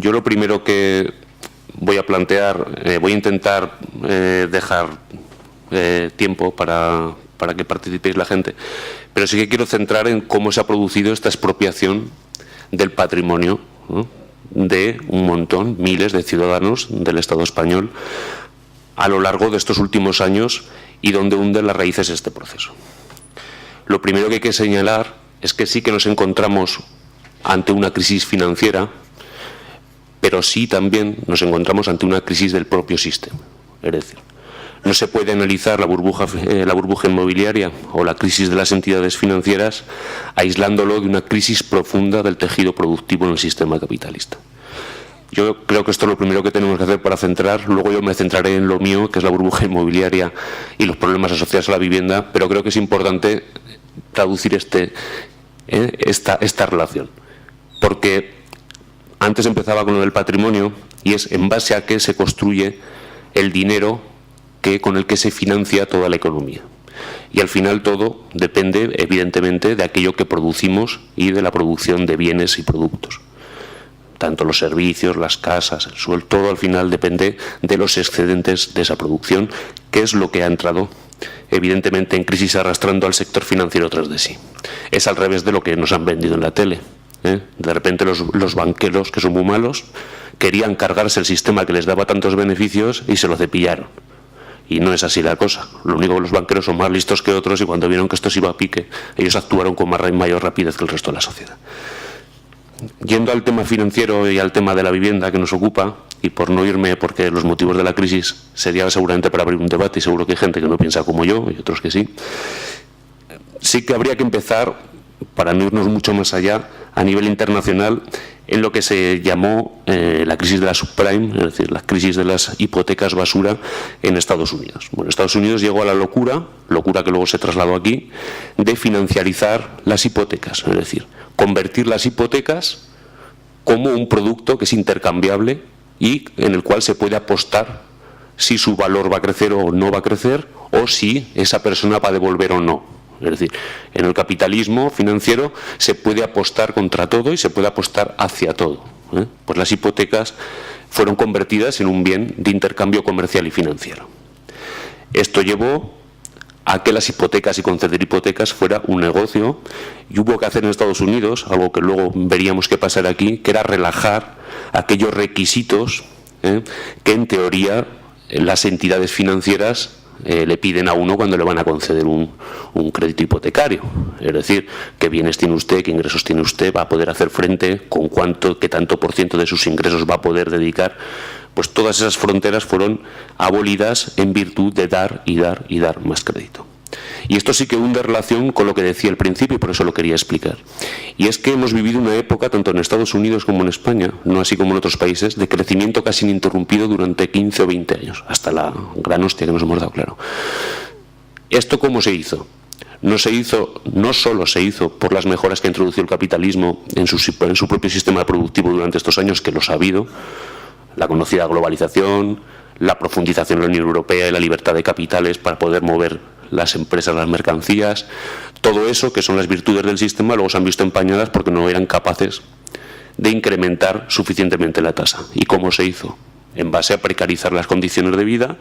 Yo lo primero que voy a plantear, voy a intentar dejar tiempo para que participéis la gente, pero sí que quiero centrar en cómo se ha producido esta expropiación del patrimonio, ¿no?, de un montón, miles de ciudadanos del Estado español a lo largo de estos últimos años y donde hunde las raíces este proceso. Lo primero que hay que señalar es que sí que nos encontramos ante una crisis financiera, pero sí también nos encontramos ante una crisis del propio sistema. Es decir, no se puede analizar la burbuja inmobiliaria o la crisis de las entidades financieras aislándolo de una crisis profunda del tejido productivo en el sistema capitalista. Yo creo que esto es lo primero que tenemos que hacer para centrar. Luego yo me centraré en lo mío, que es la burbuja inmobiliaria y los problemas asociados a la vivienda, pero creo que es importante traducir esta relación. Porque antes empezaba con lo del patrimonio y es en base a qué se construye el dinero con el que se financia toda la economía. Y al final todo depende, evidentemente, de aquello que producimos y de la producción de bienes y productos. Tanto los servicios, las casas, el suelo, todo al final depende de los excedentes de esa producción, que es lo que ha entrado, evidentemente, en crisis arrastrando al sector financiero tras de sí. Es al revés de lo que nos han vendido en la tele. De repente los banqueros, que son muy malos, querían cargarse el sistema que les daba tantos beneficios y se lo cepillaron. Y no es así la cosa. Lo único que los banqueros son más listos que otros y cuando vieron que esto se iba a pique, ellos actuaron con mayor rapidez que el resto de la sociedad. Yendo al tema financiero y al tema de la vivienda que nos ocupa, y por no irme, porque los motivos de la crisis sería seguramente para abrir un debate y seguro que hay gente que no piensa como yo y otros que sí, sí que habría que empezar, para no irnos mucho más allá, a nivel internacional, en lo que se llamó la crisis de la subprime, es decir, la crisis de las hipotecas basura en Estados Unidos. Bueno, Estados Unidos llegó a la locura que luego se trasladó aquí, de financiarizar las hipotecas, es decir, convertir las hipotecas como un producto que es intercambiable y en el cual se puede apostar si su valor va a crecer o no va a crecer, o si esa persona va a devolver o no. Es decir, en el capitalismo financiero se puede apostar contra todo y se puede apostar hacia todo. Pues las hipotecas fueron convertidas en un bien de intercambio comercial y financiero. Esto llevó a que las hipotecas y conceder hipotecas fuera un negocio, y hubo que hacer en Estados Unidos, algo que luego veríamos que pasar aquí, que era relajar aquellos requisitos que en teoría las entidades financieras le piden a uno cuando le van a conceder un crédito hipotecario. Es decir, qué bienes tiene usted, qué ingresos tiene usted, va a poder hacer frente, con qué tanto por ciento de sus ingresos va a poder dedicar. Pues todas esas fronteras fueron abolidas en virtud de dar y dar y dar más crédito. Y esto sí que hunde relación con lo que decía al principio y por eso lo quería explicar. Y es que hemos vivido una época, tanto en Estados Unidos como en España, no así como en otros países, de crecimiento casi ininterrumpido durante 15 o 20 años, hasta la gran hostia que nos hemos dado, claro. ¿Esto cómo se hizo? No solo se hizo por las mejoras que ha introducido el capitalismo en su propio sistema productivo durante estos años, que los ha habido, la conocida globalización, la profundización de la Unión Europea y la libertad de capitales para poder mover las empresas, las mercancías, todo eso que son las virtudes del sistema, luego se han visto empañadas porque no eran capaces de incrementar suficientemente la tasa. ¿Y cómo se hizo? En base a precarizar las condiciones de vida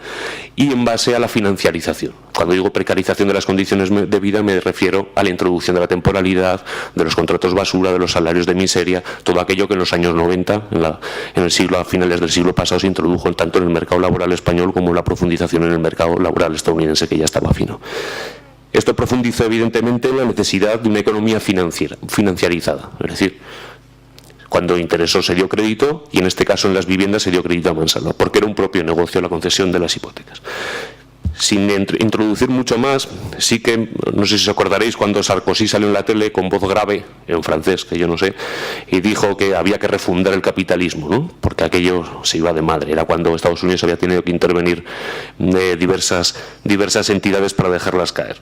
y en base a la financiarización. Cuando digo precarización de las condiciones de vida me refiero a la introducción de la temporalidad, de los contratos basura, de los salarios de miseria, todo aquello que en los años 90, a finales del siglo pasado, se introdujo tanto en el mercado laboral español como en la profundización en el mercado laboral estadounidense, que ya estaba fino. Esto profundizó evidentemente en la necesidad de una economía financiarizada, es decir, cuando interesó se dio crédito y en este caso en las viviendas se dio crédito a mansalva, porque era un propio negocio la concesión de las hipotecas. Sin introducir mucho más, sí que, no sé si os acordaréis, cuando Sarkozy salió en la tele con voz grave, en francés, que yo no sé, y dijo que había que refundar el capitalismo, ¿no? Porque aquello se iba de madre. Era cuando Estados Unidos había tenido que intervenir diversas entidades para dejarlas caer.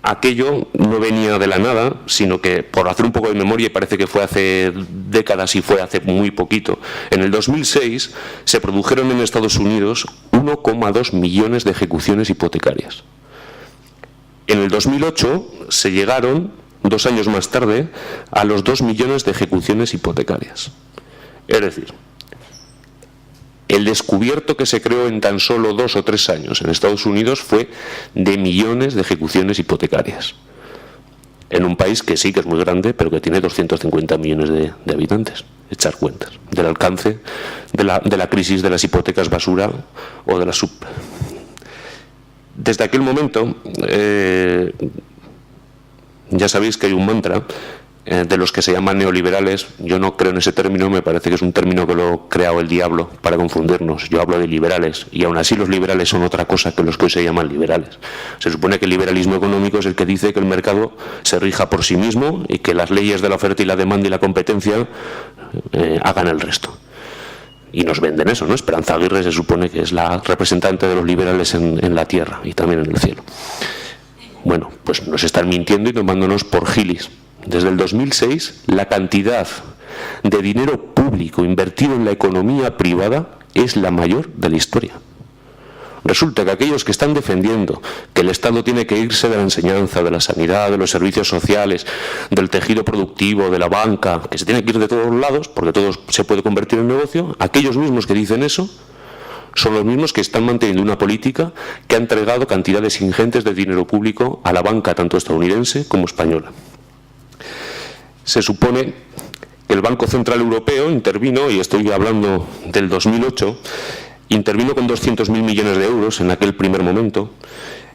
Aquello no venía de la nada, sino que, por hacer un poco de memoria, y parece que fue hace décadas y fue hace muy poquito, en el 2006 se produjeron en Estados Unidos 1,2 millones de ejecuciones hipotecarias. En el 2008 se llegaron, 2 años más tarde, a los 2 millones de ejecuciones hipotecarias. Es decir, el descubierto que se creó en tan solo 2 o 3 años en Estados Unidos fue de millones de ejecuciones hipotecarias, en un país que sí que es muy grande, pero que tiene 250 millones de habitantes. Echar cuentas del alcance de la crisis de las hipotecas basura o de la sub. Desde aquel momento, ya sabéis que hay un mantra de los que se llaman neoliberales. Yo no creo en ese término, me parece que es un término que lo ha creado el diablo para confundirnos. Yo hablo de liberales, y aún así los liberales son otra cosa que los que hoy se llaman liberales. Se supone que el liberalismo económico es el que dice que el mercado se rija por sí mismo y que las leyes de la oferta y la demanda y la competencia hagan el resto. Y nos venden eso, ¿no? Esperanza Aguirre se supone que es la representante de los liberales en la tierra y también en el cielo. Bueno, pues nos están mintiendo y tomándonos por gilis. Desde el 2006, la cantidad de dinero público invertido en la economía privada es la mayor de la historia. Resulta que aquellos que están defendiendo que el Estado tiene que irse de la enseñanza, de la sanidad, de los servicios sociales, del tejido productivo, de la banca, que se tiene que ir de todos lados, porque todo se puede convertir en negocio, aquellos mismos que dicen eso son los mismos que están manteniendo una política que ha entregado cantidades ingentes de dinero público a la banca tanto estadounidense como española. Se supone que el Banco Central Europeo intervino, y estoy hablando del 2008, intervino con 200.000 millones de euros en aquel primer momento.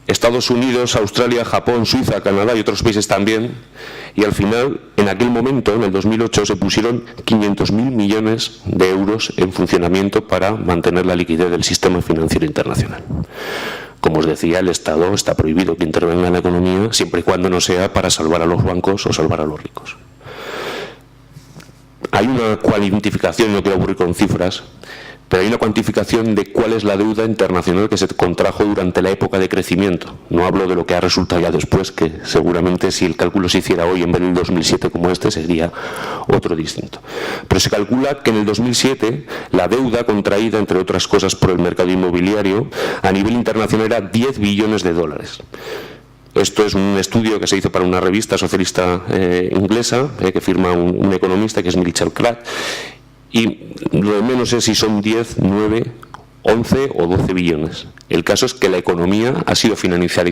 Estados Unidos, Australia, Japón, Suiza, Canadá y otros países también. Y al final, en aquel momento, en el 2008, se pusieron 500.000 millones de euros en funcionamiento para mantener la liquidez del sistema financiero internacional. Como os decía, el Estado está prohibido que intervenga en la economía siempre y cuando no sea para salvar a los bancos o salvar a los ricos. Hay una cuantificación, no quiero aburrir con cifras, pero hay una cuantificación de cuál es la deuda internacional que se contrajo durante la época de crecimiento. No hablo de lo que ha resultado ya después, que seguramente si el cálculo se hiciera hoy en vez del 2007 como este, sería otro distinto. Pero se calcula que en el 2007 la deuda contraída, entre otras cosas, por el mercado inmobiliario, a nivel internacional era 10 billones de dólares. Esto es un estudio que se hizo para una revista socialista inglesa, que firma un economista que es Mitchell Clark, y lo de menos es si son 10, 9, 11 o 12 billones. El caso es que la economía ha sido financiada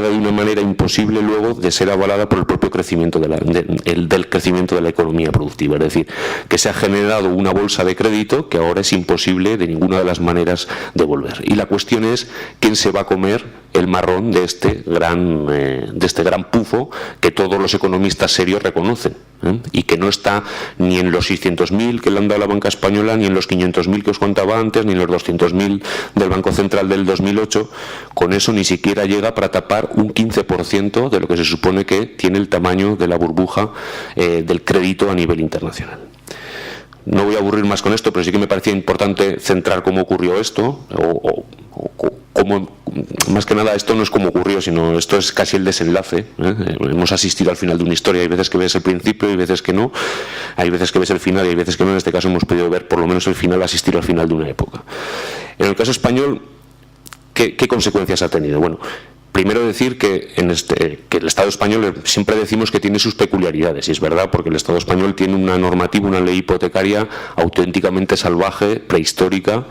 de una manera imposible luego de ser avalada por el propio crecimiento del crecimiento de la economía productiva. Es decir, que se ha generado una bolsa de crédito que ahora es imposible de ninguna de las maneras devolver. Y la cuestión es quién se va a comer el marrón de este gran pufo que todos los economistas serios reconocen, y que no está ni en los 600.000 que le han dado la banca española, ni en los 500.000 que os contaba antes, ni en los 200.000 del Banco Central del 2008. Con eso ni siquiera llega para tapar un 15% de lo que se supone que tiene el tamaño de la burbuja del crédito a nivel internacional. No voy a aburrir más con esto, pero sí que me parecía importante centrar cómo ocurrió esto, cómo, más que nada, esto no es cómo ocurrió, sino esto es casi el desenlace. Hemos asistido al final de una historia, hay veces que ves el principio, hay veces que no, hay veces que ves el final y hay veces que no. En este caso hemos podido ver por lo menos el final, asistir al final de una época. En el caso español, ¿qué consecuencias ha tenido? Bueno, primero decir que el Estado español siempre decimos que tiene sus peculiaridades, y es verdad, porque el Estado español tiene una normativa, una ley hipotecaria auténticamente salvaje, prehistórica,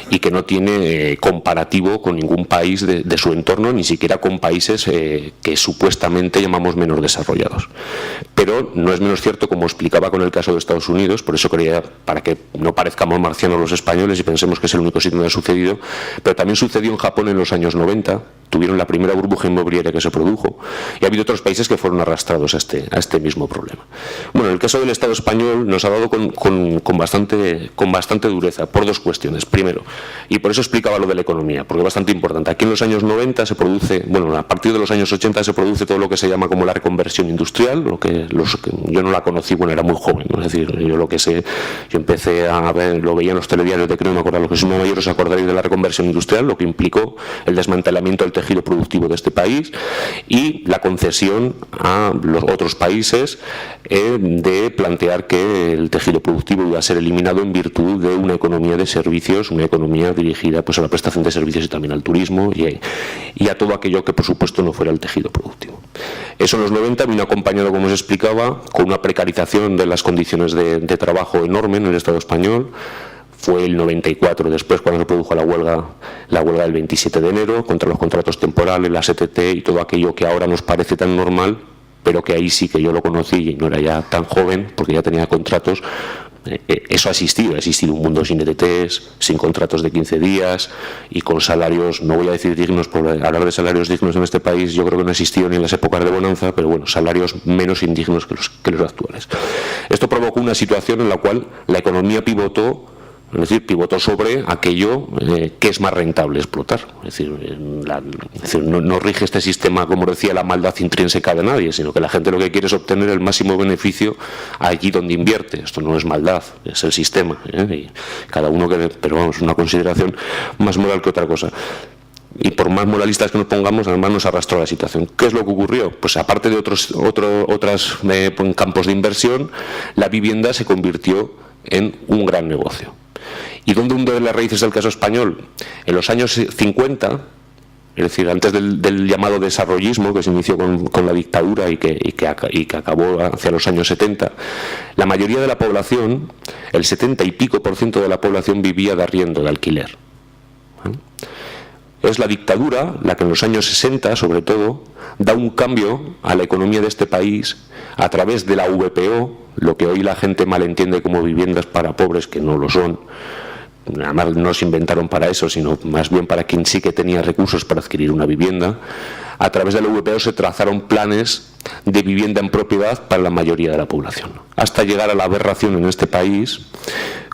y que no tiene comparativo con ningún país de su entorno, ni siquiera con países que supuestamente llamamos menos desarrollados. Pero no es menos cierto, como explicaba con el caso de Estados Unidos, por eso quería, para que no parezcamos marcianos los españoles y pensemos que es el único sitio donde ha sucedido, pero también sucedió en Japón en los años 90, tuvieron la primera burbuja inmobiliaria que se produjo, y ha habido otros países que fueron arrastrados a este mismo problema. Bueno, el caso del Estado español nos ha dado con bastante dureza, por dos cuestiones. Primero, y por eso explicaba lo de la economía, porque es bastante importante. Aquí en los años 90 se produce, bueno, a partir de los años 80 se produce todo lo que se llama como la reconversión industrial, yo no la conocí, bueno, era muy joven, ¿no? Es decir, yo lo que sé, yo empecé a ver, lo veía en los telediarios de Creo, me acuerdo, lo que sois mayores os acordaréis de la reconversión industrial, lo que implicó el desmantelamiento del tejido productivo de este país y la concesión a los otros países de plantear que el tejido productivo iba a ser eliminado en virtud de una economía de servicios, una economía dirigida pues a la prestación de servicios y también al turismo y a todo aquello que por supuesto no fuera el tejido productivo. Eso en los 90 vino acompañado, como os explicaba, con una precarización de las condiciones de trabajo enorme en el Estado español. Fue el 94 después cuando se produjo la huelga del 27 de enero contra los contratos temporales, la STT y todo aquello que ahora nos parece tan normal, pero que ahí sí que yo lo conocí y no era ya tan joven porque ya tenía contratos. Eso ha existido un mundo sin ETTs, sin contratos de 15 días y con salarios, no voy a decir dignos, por hablar de salarios dignos en este país yo creo que no ha existido ni en las épocas de bonanza, pero bueno, salarios menos indignos que los actuales. Esto provocó una situación en la cual la economía pivotó, es decir, pivotó sobre aquello que es más rentable explotar. Es decir, no rige este sistema, como decía, la maldad intrínseca de nadie, sino que la gente lo que quiere es obtener el máximo beneficio allí donde invierte. Esto no es maldad, es el sistema. Y cada uno pero vamos, una consideración más moral que otra cosa. Y por más moralistas que nos pongamos, además nos arrastró la situación. ¿Qué es lo que ocurrió? Pues aparte de otros campos de inversión, la vivienda se convirtió en un gran negocio. ¿Y dónde hunde las raíces del caso español? En los años 50, es decir, antes del llamado desarrollismo que se inició con la dictadura y que acabó hacia los años 70, la mayoría de la población, el 70 y pico % de la población vivía de arriendo, de alquiler. Es la dictadura la que en los años 60, sobre todo, da un cambio a la economía de este país a través de la VPO, lo que hoy la gente malentiende como viviendas para pobres, que no lo son. Además no se inventaron para eso, sino más bien para quien sí que tenía recursos para adquirir una vivienda. A través de la VPO se trazaron planes de vivienda en propiedad para la mayoría de la población, hasta llegar a la aberración en este país,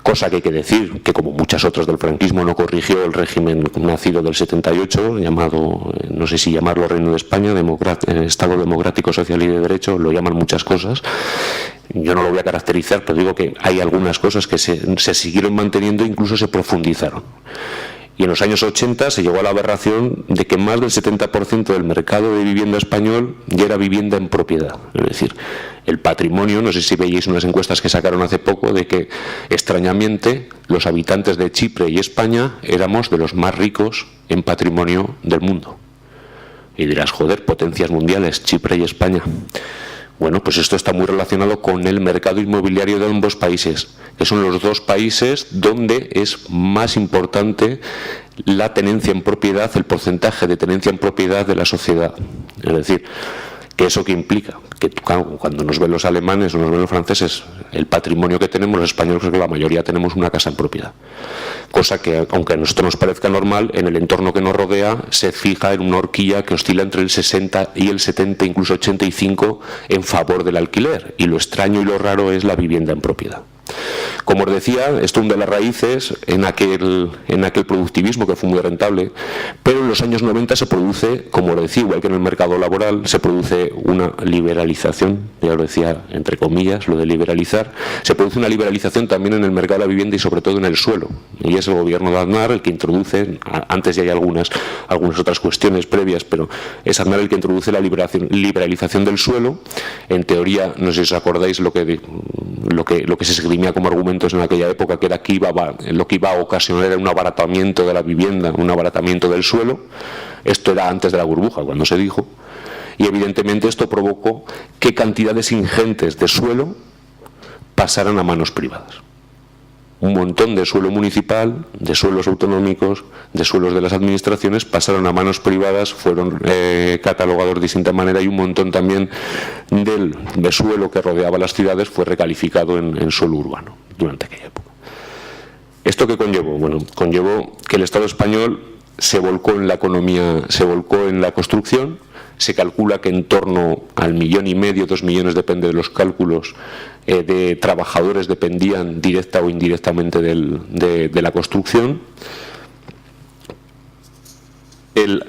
cosa que hay que decir que como muchas otras del franquismo no corrigió el régimen nacido del 78, llamado, no sé si llamarlo Reino de España, Estado Democrático Social y de Derecho, lo llaman muchas cosas. Yo no lo voy a caracterizar, pero digo que hay algunas cosas que se siguieron manteniendo e incluso se profundizaron. Y en los años 80 se llegó a la aberración de que más del 70% del mercado de vivienda español ya era vivienda en propiedad. Es decir, el patrimonio, no sé si veis unas encuestas que sacaron hace poco, de que extrañamente los habitantes de Chipre y España éramos de los más ricos en patrimonio del mundo. Y dirás, joder, potencias mundiales, Chipre y España. Bueno, pues esto está muy relacionado con el mercado inmobiliario de ambos países, que son los dos países donde es más importante la tenencia en propiedad, el porcentaje de tenencia en propiedad de la sociedad. Es decir, ¿que eso qué implica? Que cuando nos ven los alemanes o nos ven los franceses, el patrimonio que tenemos, los españoles, creo que la mayoría tenemos una casa en propiedad. Cosa que, aunque a nosotros nos parezca normal, en el entorno que nos rodea se fija en una horquilla que oscila entre el 60 y el 70, incluso 85, en favor del alquiler. Y lo extraño y lo raro es la vivienda en propiedad. Como os decía, esto hunde las raíces en aquel productivismo que fue muy rentable, pero en los años 90 se produce, como os decía, igual que en el mercado laboral, se produce una liberalización, ya os decía entre comillas, lo de liberalizar, se produce una liberalización también en el mercado de la vivienda y sobre todo en el suelo. Y es el gobierno de Aznar el que introduce, antes ya hay algunas otras cuestiones previas, pero es Aznar el que introduce la liberalización del suelo. En teoría, no sé si os acordáis lo que se esgrimía como argumentos en aquella época, que era que lo que iba a ocasionar era un abaratamiento de la vivienda, un abaratamiento del suelo. Esto era antes de la burbuja, cuando se dijo, y evidentemente esto provocó que cantidades ingentes de suelo pasaran a manos privadas. Un montón de suelo municipal, de suelos autonómicos, de suelos de las administraciones pasaron a manos privadas, fueron catalogados de distinta manera, y un montón también de suelo que rodeaba las ciudades fue recalificado en suelo urbano durante aquella época. ¿Esto qué conllevó? Bueno, conllevó que el Estado español se volcó en la economía, se volcó en la construcción. Se calcula que en torno al 1,5 millones, 2 millones, depende de los cálculos, de trabajadores dependían directa o indirectamente de la construcción. El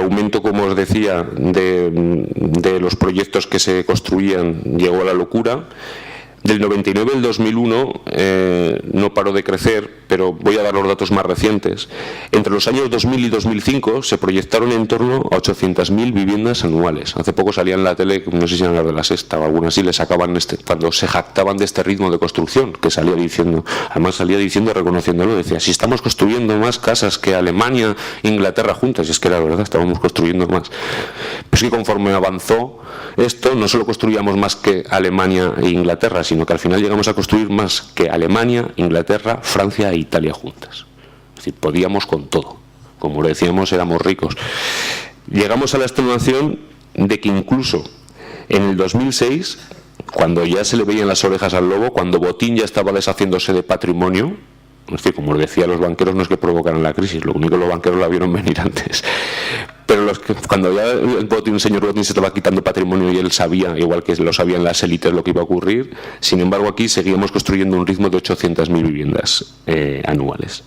aumento, como os decía, de los proyectos que se construían llegó a la locura. Del 99 al 2001 no paró de crecer, pero voy a dar los datos más recientes. Entre los años 2000 y 2005 se proyectaron en torno a 800.000 viviendas anuales. Hace poco salía en la tele, no sé si eran las de la Sexta o algunas así, le sacaban cuando se jactaban de este ritmo de construcción, que salía diciendo, además salía diciendo, reconociéndolo, decía, si estamos construyendo más casas que Alemania e Inglaterra juntas, y es que era verdad, estábamos construyendo más. Pues que conforme avanzó esto, no solo construíamos más que Alemania e Inglaterra, sino que al final llegamos a construir más que Alemania, Inglaterra, Francia e Italia juntas. Es decir, podíamos con todo. Como le decíamos, éramos ricos. Llegamos a la extenuación de que incluso en el 2006, cuando ya se le veían las orejas al lobo, cuando Botín ya estaba deshaciéndose de patrimonio, es decir, como os decía, los banqueros no es que provocaran la crisis, lo único que los banqueros la vieron venir antes. Pero cuando ya el señor Botín se estaba quitando patrimonio y él sabía, igual que lo sabían las élites, lo que iba a ocurrir, sin embargo aquí seguíamos construyendo un ritmo de 800.000 viviendas anuales.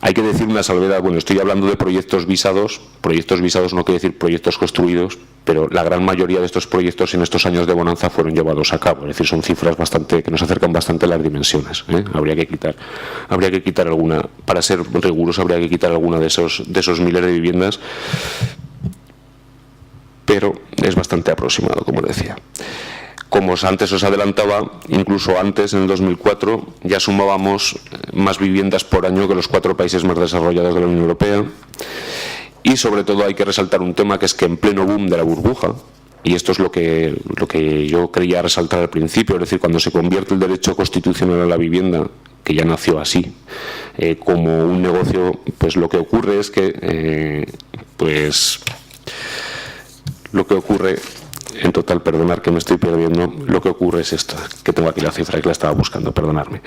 Hay que decir una salvedad, bueno, estoy hablando de proyectos visados no quiere decir proyectos construidos, pero la gran mayoría de estos proyectos en estos años de bonanza fueron llevados a cabo, es decir, son cifras que nos acercan bastante a las dimensiones. Habría que quitar alguna, para ser rigurosos, habría que quitar alguna de esos miles de viviendas, pero es bastante aproximado, como decía. Como antes os adelantaba, incluso antes, en el 2004, ya sumábamos más viviendas por año que los 4 países más desarrollados de la Unión Europea. Y sobre todo hay que resaltar un tema, que es que en pleno boom de la burbuja, y esto es lo que yo quería resaltar al principio, es decir, cuando se convierte el derecho constitucional a la vivienda, que ya nació así, como un negocio, pues lo que ocurre es que, en total, perdonad que me estoy perdiendo, lo que ocurre es esto, que tengo aquí la cifra y que la estaba buscando, perdonadme,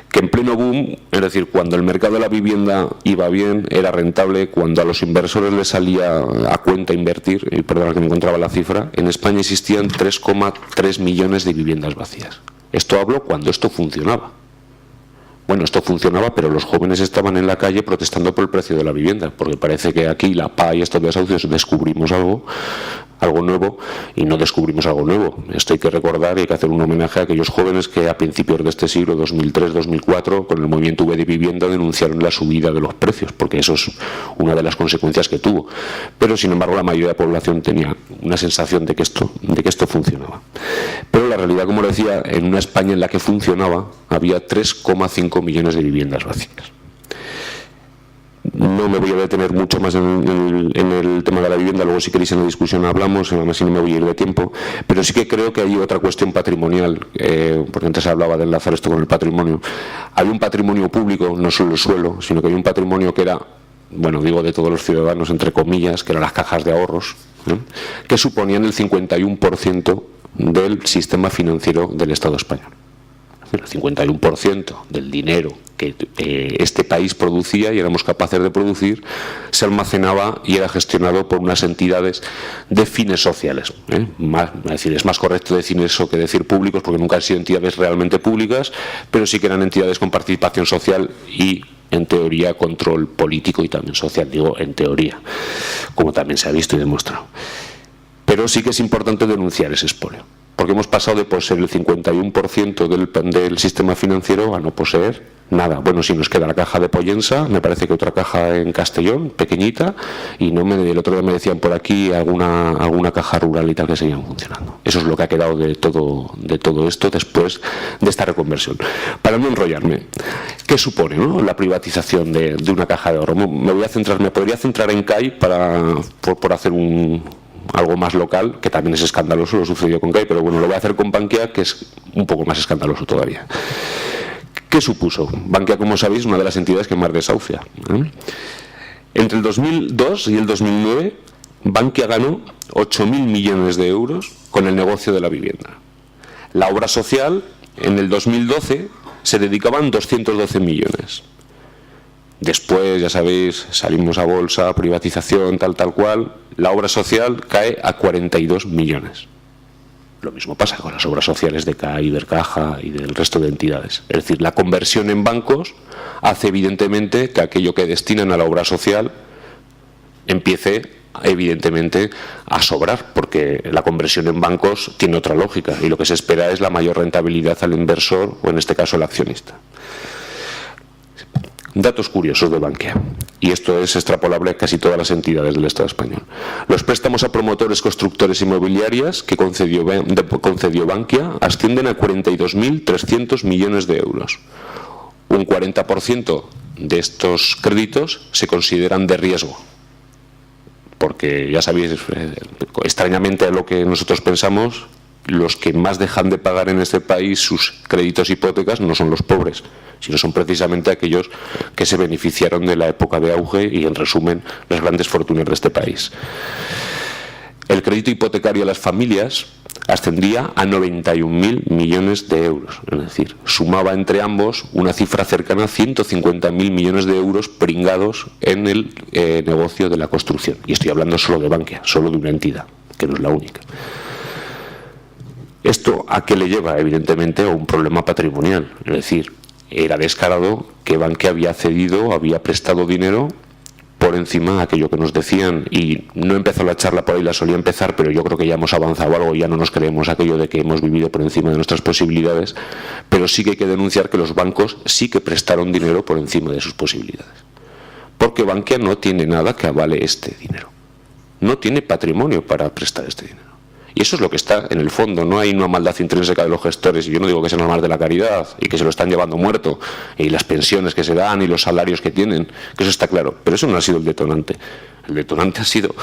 que en pleno boom, es decir, cuando el mercado de la vivienda iba bien, era rentable, cuando a los inversores les salía a cuenta invertir, y perdonad que me encontraba la cifra, en España existían 3,3 millones de viviendas vacías. Esto hablo cuando esto funcionaba. Bueno, esto funcionaba, pero los jóvenes estaban en la calle protestando por el precio de la vivienda, porque parece que aquí la PA y estos desahucios descubrimos algo nuevo, y no descubrimos algo nuevo. Esto hay que recordar y hay que hacer un homenaje a aquellos jóvenes que a principios de este siglo, 2003-2004, con el movimiento V de vivienda denunciaron la subida de los precios, porque eso es una de las consecuencias que tuvo. Pero sin embargo la mayoría de la población tenía una sensación de que esto funcionaba. Pero la realidad, como lo decía, en una España en la que funcionaba había 3,5 millones de viviendas vacías. No me voy a detener mucho más en el tema de la vivienda, luego si queréis en la discusión hablamos, además si no me voy a ir de tiempo, pero sí que creo que hay otra cuestión patrimonial, porque antes se hablaba de enlazar esto con el patrimonio. Hay un patrimonio público, no solo el suelo, sino que hay un patrimonio que era, bueno, digo de todos los ciudadanos, entre comillas, que eran las cajas de ahorros, que suponían el 51% del sistema financiero del Estado español. El 51% del dinero que este país producía y éramos capaces de producir se almacenaba y era gestionado por unas entidades de fines sociales. Es decir, es más correcto decir eso que decir públicos, porque nunca han sido entidades realmente públicas, pero sí que eran entidades con participación social y, en teoría, control político y también social, digo en teoría, como también se ha visto y demostrado. Pero sí que es importante denunciar ese expolio, porque hemos pasado de poseer el 51% del sistema financiero a no poseer nada. Bueno, si nos queda la caja de Pollensa, me parece que otra caja en Castellón, pequeñita, y el otro día me decían por aquí alguna caja rural y tal que seguían funcionando. Eso es lo que ha quedado de todo esto después de esta reconversión. Para no enrollarme, ¿qué supone, no, la privatización de una caja de ahorro? Me podría centrar en CAI por hacer algo más local, que también es escandaloso, lo sucedió con CAI, pero bueno, lo voy a hacer con Bankia, que es un poco más escandaloso todavía. ¿Qué supuso? Bankia, como sabéis, es una de las entidades que más desahucia. Entre el 2002 y el 2009, Bankia ganó 8.000 millones de euros con el negocio de la vivienda. La obra social, en el 2012, se dedicaban 212 millones. Después, ya sabéis, salimos a bolsa, privatización, tal cual, la obra social cae a 42 millones. Lo mismo pasa con las obras sociales de CAI, Ibercaja y del resto de entidades. Es decir, la conversión en bancos hace evidentemente que aquello que destinan a la obra social empiece evidentemente a sobrar, porque la conversión en bancos tiene otra lógica y lo que se espera es la mayor rentabilidad al inversor o en este caso al accionista. Datos curiosos de Bankia, y esto es extrapolable a casi todas las entidades del Estado español. Los préstamos a promotores, constructores inmobiliarias que concedió Bankia ascienden a 42.300 millones de euros. Un 40% de estos créditos se consideran de riesgo, porque ya sabéis, extrañamente a lo que nosotros pensamos, los que más dejan de pagar en este país sus créditos hipotecas no son los pobres, sino son precisamente aquellos que se beneficiaron de la época de auge y, en resumen, las grandes fortunas de este país. El crédito hipotecario a las familias ascendía a 91.000 millones de euros, es decir, sumaba entre ambos una cifra cercana a 150.000 millones de euros pringados en el negocio de la construcción. Y estoy hablando solo de Bankia, solo de una entidad, que no es la única. ¿Esto a qué le lleva? Evidentemente a un problema patrimonial. Es decir, era descarado que Bankia había cedido, había prestado dinero por encima de aquello que nos decían, y no empezó la charla por ahí, la solía empezar, pero yo creo que ya hemos avanzado algo, ya no nos creemos aquello de que hemos vivido por encima de nuestras posibilidades, pero sí que hay que denunciar que los bancos sí que prestaron dinero por encima de sus posibilidades, porque Bankia no tiene nada que avale este dinero, no tiene patrimonio para prestar este dinero. Y eso es lo que está en el fondo. No hay una maldad intrínseca de los gestores, y yo no digo que sea normal de la caridad y que se lo están llevando muerto, y las pensiones que se dan y los salarios que tienen, que eso está claro, pero eso no ha sido el detonante. El detonante ha sido,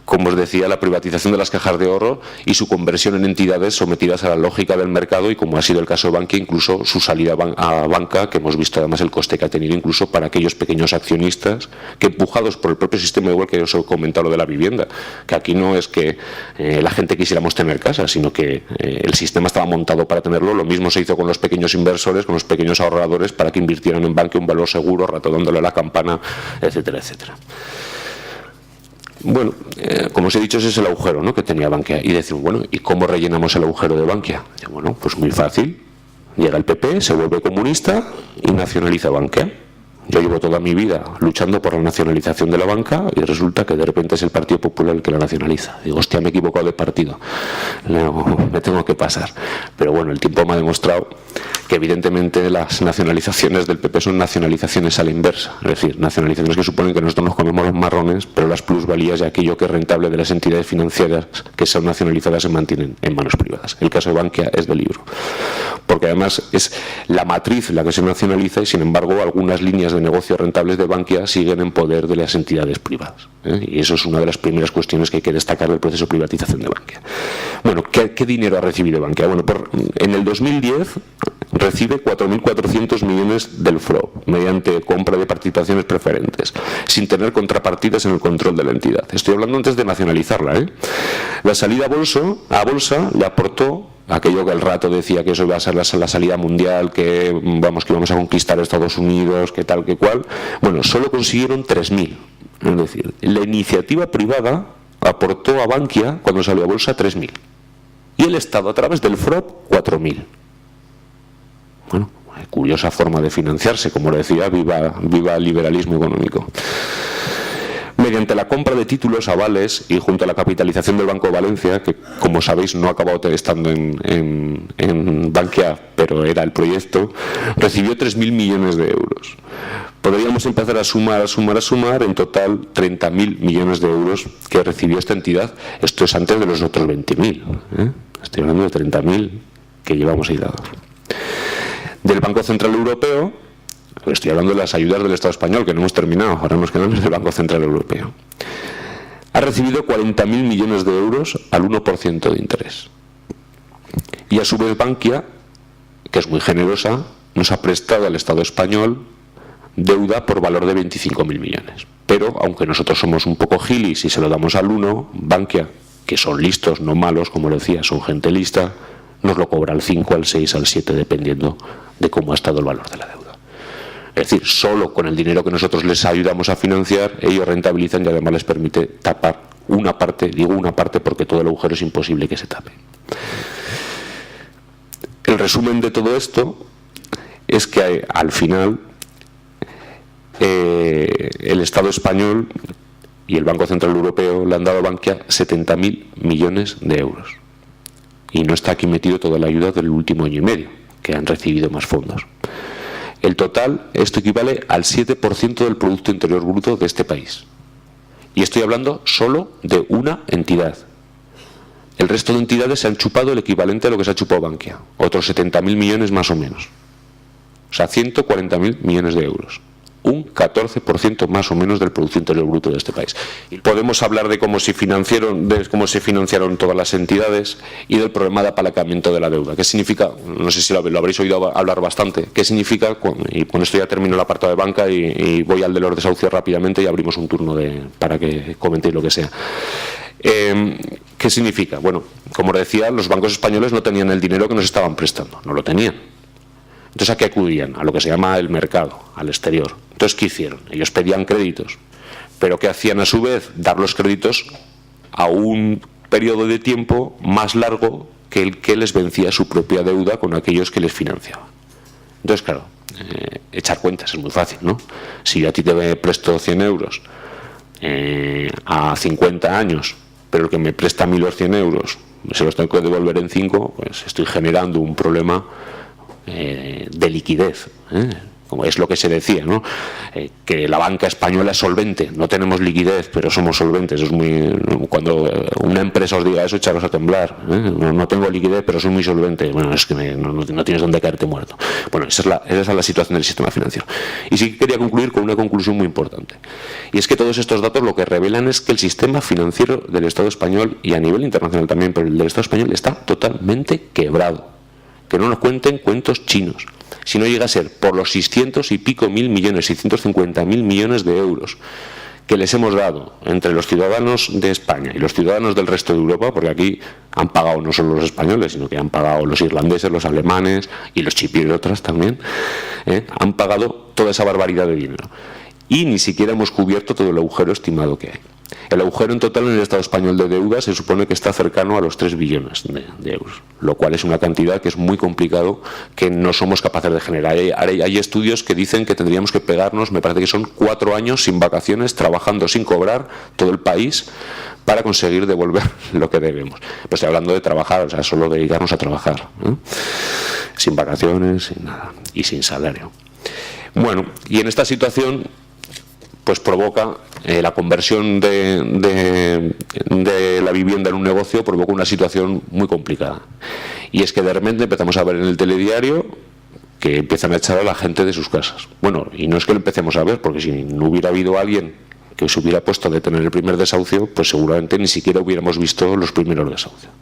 como os decía, la privatización de las cajas de ahorro y su conversión en entidades sometidas a la lógica del mercado, y como ha sido el caso de Bankia, incluso su salida a banca, que hemos visto además el coste que ha tenido incluso para aquellos pequeños accionistas que, empujados por el propio sistema, igual que os he comentado lo de la vivienda, que aquí no es que la gente quisiéramos tener casa, sino que el sistema estaba montado para tenerlo. Lo mismo se hizo con los pequeños inversores, con los pequeños ahorradores, para que invirtieran en Bankia un valor seguro, ratonándole la campana, etcétera, etcétera. Bueno, como os he dicho, ese es el agujero, ¿no?, que tenía Bankia. Y decimos, bueno, ¿y cómo rellenamos el agujero de Bankia? Y bueno, pues muy fácil. Llega el PP, se vuelve comunista y nacionaliza Bankia. Yo llevo toda mi vida luchando por la nacionalización de la banca y resulta que de repente es el Partido Popular el que la nacionaliza. Digo, hostia, me he equivocado de partido. No, me tengo que pasar. Pero bueno, el tiempo me ha demostrado que evidentemente las nacionalizaciones del PP son nacionalizaciones a la inversa. Es decir, nacionalizaciones que suponen que nosotros nos comemos los marrones, pero las plusvalías y aquello que es rentable de las entidades financieras que son nacionalizadas se mantienen en manos privadas. El caso de Bankia es de libro. Porque además es la matriz la que se nacionaliza y, sin embargo, algunas líneas de negocios rentables de Bankia siguen en poder de las entidades privadas. Y eso es una de las primeras cuestiones que hay que destacar del proceso de privatización de Bankia. Bueno, ¿qué dinero ha recibido Bankia? Bueno, en el 2010 recibe 4.400 millones del FROB mediante compra de participaciones preferentes, sin tener contrapartidas en el control de la entidad. Estoy hablando antes de nacionalizarla. La salida a bolsa le aportó aquello que el rato decía que eso iba a ser la salida mundial, que íbamos a conquistar Estados Unidos, que tal, que cual. Bueno, solo consiguieron 3.000. Es decir, la iniciativa privada aportó a Bankia, cuando salió a bolsa, 3.000. Y el Estado, a través del FROB, 4.000. Bueno, curiosa forma de financiarse, como lo decía, viva el liberalismo económico. Mediante la compra de títulos, avales y junto a la capitalización del Banco de Valencia, que como sabéis no ha acabado estando en Bankia, pero era el proyecto, recibió 3.000 millones de euros. Podríamos empezar a sumar, en total 30.000 millones de euros que recibió esta entidad. Esto es antes de los otros 20.000. Estoy hablando de 30.000 que llevamos ahí dados. Del Banco Central Europeo, estoy hablando de las ayudas del Estado español, que no hemos terminado, ahora nos quedamos del Banco Central Europeo. Ha recibido 40.000 millones de euros al 1% de interés. Y a su vez Bankia, que es muy generosa, nos ha prestado al Estado español deuda por valor de 25.000 millones. Pero, aunque nosotros somos un poco gilis y se lo damos al 1, Bankia, que son listos, no malos, como lo decía, son gente lista, nos lo cobra al 5, al 6, al 7, dependiendo de cómo ha estado el valor de la deuda. Es decir, solo con el dinero que nosotros les ayudamos a financiar, ellos rentabilizan y además les permite tapar una parte, digo una parte porque todo el agujero es imposible que se tape. El resumen de todo esto es que al final el Estado español y el Banco Central Europeo le han dado a Bankia 70.000 millones de euros. Y no está aquí metido toda la ayuda del último año y medio, que han recibido más fondos. El total, esto equivale al 7% del Producto Interior Bruto de este país. Y estoy hablando solo de una entidad. El resto de entidades se han chupado el equivalente a lo que se ha chupado Bankia, otros 70.000 millones más o menos. O sea, 140.000 millones de euros. Un 14% más o menos del Producto Interior Bruto de este país. Y podemos hablar de cómo se financiaron todas las entidades y del problema de apalancamiento de la deuda. ¿Qué significa? No sé si lo habréis oído hablar bastante. ¿Qué significa? Y con esto ya termino el apartado de banca y voy al de los desahucios rápidamente y abrimos un turno para que comentéis lo que sea. ¿Qué significa? Bueno, como os decía, los bancos españoles no tenían el dinero que nos estaban prestando. No lo tenían. Entonces, ¿a qué acudían? A lo que se llama el mercado, al exterior. Entonces, ¿qué hicieron? Ellos pedían créditos. ¿Pero qué hacían a su vez? Dar los créditos a un periodo de tiempo más largo que el que les vencía su propia deuda con aquellos que les financiaban. Entonces, claro, echar cuentas es muy fácil, ¿no? Si yo a ti te presto 100 euros a 50 años, pero el que me presta 1.000 los 100 euros se los tengo que devolver en 5, pues estoy generando un problema de liquidez, como es lo que se decía, ¿no? Que la banca española es solvente. No tenemos liquidez, pero somos solventes. Es cuando una empresa os diga eso, echaros a temblar. No tengo liquidez, pero soy muy solvente. Bueno, es que no tienes dónde caerte muerto. Bueno, esa es la situación del sistema financiero. Y sí quería concluir con una conclusión muy importante. Y es que todos estos datos lo que revelan es que el sistema financiero del Estado español, y a nivel internacional también, pero el del Estado español, está totalmente quebrado. Que no nos cuenten cuentos chinos. Si no llega a ser por los 600 y pico mil millones, 650.000 millones de euros que les hemos dado entre los ciudadanos de España y los ciudadanos del resto de Europa, porque aquí han pagado no solo los españoles, sino que han pagado los irlandeses, los alemanes y los chipriotas también, han pagado toda esa barbaridad de dinero. Y ni siquiera hemos cubierto todo el agujero estimado que hay. El agujero en total en el Estado español de deuda se supone que está cercano a los 3 billones de euros, lo cual es una cantidad que es muy complicado, que no somos capaces de generar. Hay estudios que dicen que tendríamos que pegarnos, me parece que son 4 años sin vacaciones, trabajando sin cobrar, todo el país, para conseguir devolver lo que debemos. Pero estoy hablando de trabajar, o sea, solo dedicarnos a trabajar, sin vacaciones, sin nada, y sin salario. Bueno, y en esta situación pues provoca la conversión de la vivienda en un negocio, provoca una situación muy complicada. Y es que de repente empezamos a ver en el telediario que empiezan a echar a la gente de sus casas. Bueno, y no es que lo empecemos a ver, porque si no hubiera habido alguien que se hubiera puesto a detener el primer desahucio, pues seguramente ni siquiera hubiéramos visto los primeros desahucios.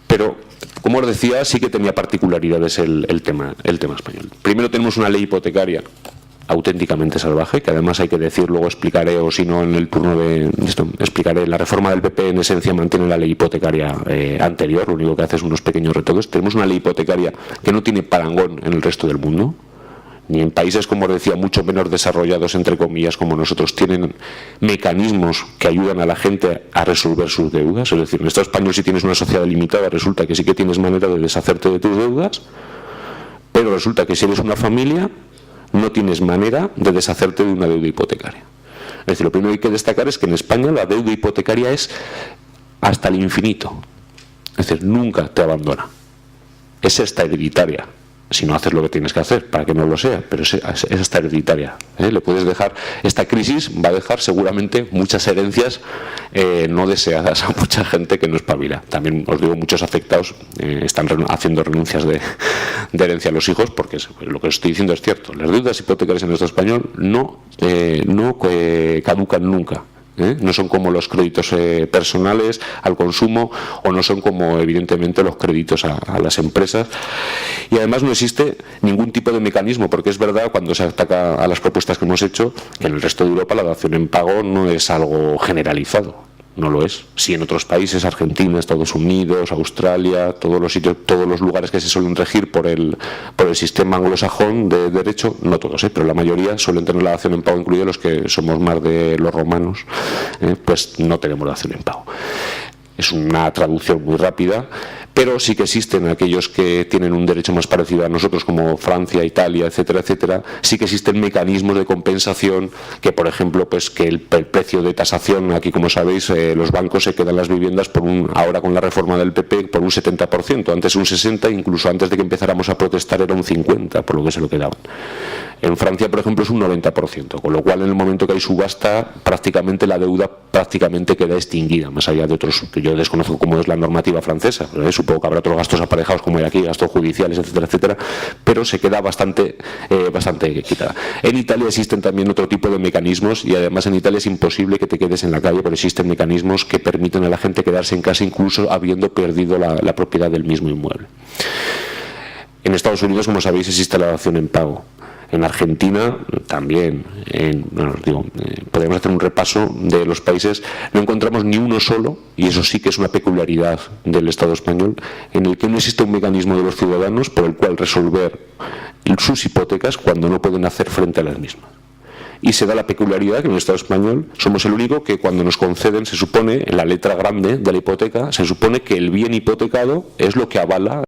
Pero, como os decía, sí que tenía particularidades el tema español. Primero tenemos una ley hipotecaria auténticamente salvaje, que además hay que decir, luego explicaré, o si no en el turno de esto, explicaré. La reforma del PP en esencia mantiene la ley hipotecaria anterior, lo único que hace es unos pequeños retoques. Tenemos una ley hipotecaria que no tiene parangón en el resto del mundo, ni en países, como os decía, mucho menos desarrollados, entre comillas, como nosotros, tienen mecanismos que ayudan a la gente a resolver sus deudas. Es decir, en el Estado español, si tienes una sociedad limitada, resulta que sí que tienes manera de deshacerte de tus deudas, pero resulta que si eres una familia no tienes manera de deshacerte de una deuda hipotecaria. Es decir, lo primero que hay que destacar es que en España la deuda hipotecaria es hasta el infinito. Es decir, nunca te abandona. Es esta hereditaria, si no haces lo que tienes que hacer, para que no lo sea, pero es esta hereditaria. Le puedes dejar, esta crisis va a dejar seguramente muchas herencias no deseadas a mucha gente que no espabila. También os digo, muchos afectados están haciendo renuncias de herencia a los hijos, porque lo que os estoy diciendo es cierto. Las deudas hipotecarias en el Estado español no caducan nunca. No son como los créditos personales al consumo, o no son como evidentemente los créditos a las empresas, y además no existe ningún tipo de mecanismo, porque es verdad, cuando se ataca a las propuestas que hemos hecho, que en el resto de Europa la dación en pago no es algo generalizado. No lo es. Sí, en otros países, Argentina, Estados Unidos, Australia, todos los sitios, todos los lugares que se suelen regir por el sistema anglosajón de derecho, no todos, pero la mayoría suelen tener la dación en pago incluida. Los que somos más de los romanos, pues no tenemos dación en pago. Es una traducción muy rápida, pero sí que existen aquellos que tienen un derecho más parecido a nosotros, como Francia, Italia, etcétera, etcétera. Sí que existen mecanismos de compensación que, por ejemplo, pues que el precio de tasación, aquí como sabéis, los bancos se quedan las viviendas ahora con la reforma del PP por un 70%, antes un 60%, incluso antes de que empezáramos a protestar era un 50%, por lo que se lo quedaban. En Francia, por ejemplo, es un 90%, con lo cual en el momento que hay subasta, prácticamente la deuda queda extinguida, más allá de otros que yo desconozco cómo es la normativa francesa, pero supongo que habrá otros gastos aparejados como hay aquí, gastos judiciales, etcétera, etcétera, pero se queda bastante quitada. En Italia existen también otro tipo de mecanismos y además en Italia es imposible que te quedes en la calle, pero existen mecanismos que permiten a la gente quedarse en casa incluso habiendo perdido la propiedad del mismo inmueble. En Estados Unidos, como sabéis, existe la dación en pago. En Argentina también, podemos hacer un repaso de los países, no encontramos ni uno solo, y eso sí que es una peculiaridad del Estado español, en el que no existe un mecanismo de los ciudadanos por el cual resolver sus hipotecas cuando no pueden hacer frente a las mismas. Y se da la peculiaridad que en el Estado español somos el único que cuando nos conceden, se supone, en la letra grande de la hipoteca, se supone que el bien hipotecado es lo que avala